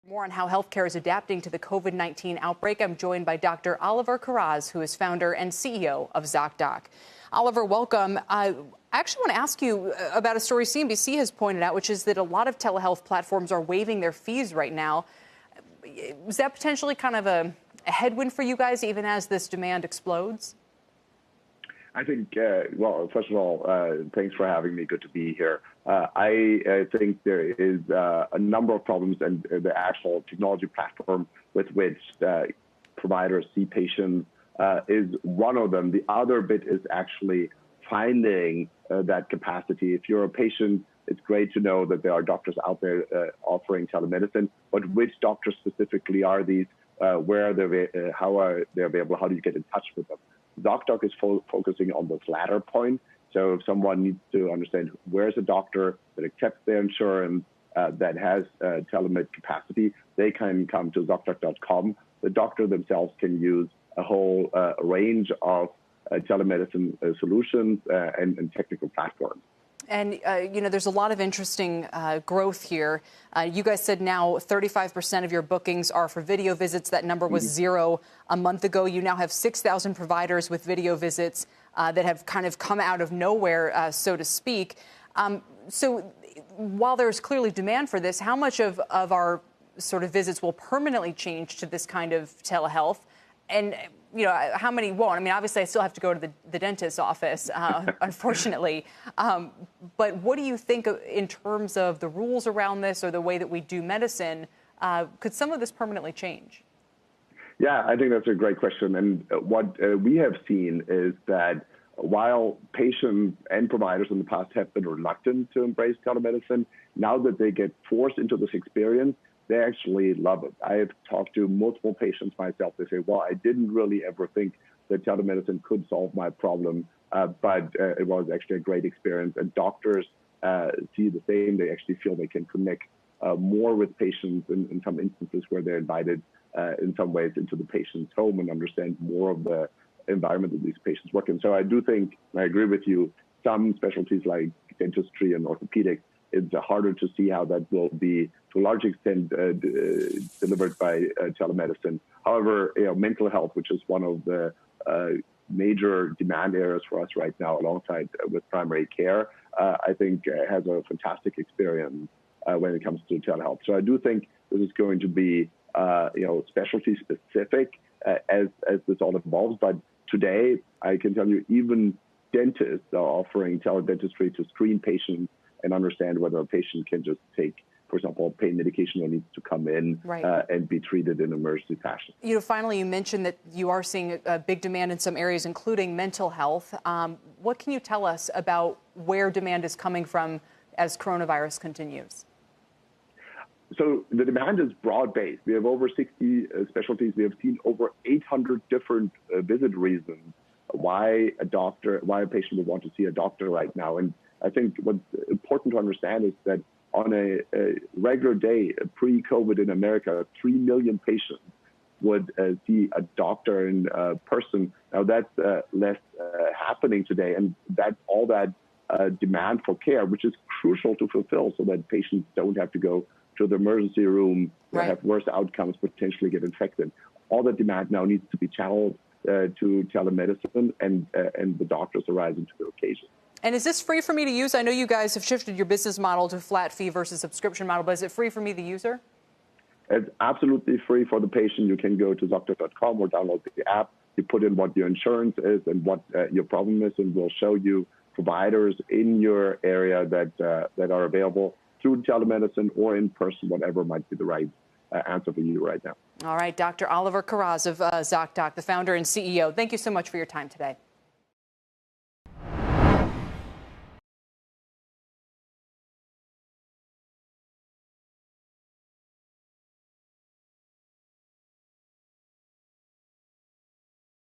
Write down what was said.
More on how healthcare is adapting to the COVID-19 outbreak. I'm joined by Dr. Oliver Kharraz, who is founder and CEO of Zocdoc. Oliver, welcome. I actually want to ask you about a story CNBC has pointed out, which is that a lot of telehealth platforms are waiving their fees right now. Is that potentially kind of a headwind for you guys, even as this demand explodes? I think, well, first of all, thanks for having me. Good to be here. I think there is a number of problems, and the actual technology platform with which providers see patients is one of them. The other bit is actually finding that capacity. If you're a patient, it's great to know that there are doctors out there offering telemedicine, but which doctors specifically are these? Where are they? How are they available? How do you get in touch with them? Zocdoc is focusing on this latter point. So if someone needs to understand where's a doctor that accepts their insurance, that has telemed capacity, they can come to Zocdoc.com. The doctor themselves can use a whole range of telemedicine solutions and technical platforms. And, there's a lot of interesting growth here. You guys said now 35% of your bookings are for video visits. That number was 0 a month ago. You now have 6,000 providers with video visits that have kind of come out of nowhere, so to speak. So while there's clearly demand for this, how much of our sort of visits will permanently change to this kind of telehealth? And, how many won't? I mean, obviously, I still have to go to the dentist's office, unfortunately. But what do you think in terms of the rules around this or the way that we do medicine? Could some of this permanently change? Yeah, I think that's a great question. And what we have seen is that while patients and providers in the past have been reluctant to embrace telemedicine, now that they get forced into this experience, they actually love it. I have talked to multiple patients myself. They say, well, I didn't really ever think that telemedicine could solve my problem, but it was actually a great experience. And doctors see the same. They actually feel they can connect more with patients in some instances where they're invited in some ways into the patient's home and understand more of the environment that these patients work in. So I do think, I agree with you, some specialties like dentistry and orthopedics, it's harder to see how that will be, to a large extent, delivered by telemedicine. However, mental health, which is one of the major demand areas for us right now, alongside with primary care, I think has a fantastic experience when it comes to telehealth. So I do think this is going to be, specialty specific as this all evolves. But today, I can tell you, even dentists are offering teledentistry to screen patients and understand whether a patient can just take, for example, pain medication or needs to come in and be treated in emergency fashion. Finally, you mentioned that you are seeing a big demand in some areas, including mental health. What can you tell us about where demand is coming from as coronavirus continues? So the demand is broad-based. We have over 60 specialties. We have seen over 800 different visit reasons why a patient would want to see a doctor right now. And I think what's important to understand is that on a regular day, pre-COVID in America, 3 million patients would see a doctor in person. Now that's less happening today, and that's all that demand for care, which is crucial to fulfill so that patients don't have to go to the emergency room, have worse outcomes, potentially get infected. All that demand now needs to be channeled to telemedicine, and the doctors are rising to the occasion. And is this free for me to use? I know you guys have shifted your business model to flat fee versus subscription model, but is it free for me, the user? It's absolutely free for the patient. You can go to Zocdoc.com or download the app. You put in what your insurance is and what your problem is, and we'll show you providers in your area that are available through telemedicine or in person, whatever might be the right answer for you right now. All right, Dr. Oliver Kharraz of Zocdoc, the founder and CEO. Thank you so much for your time today.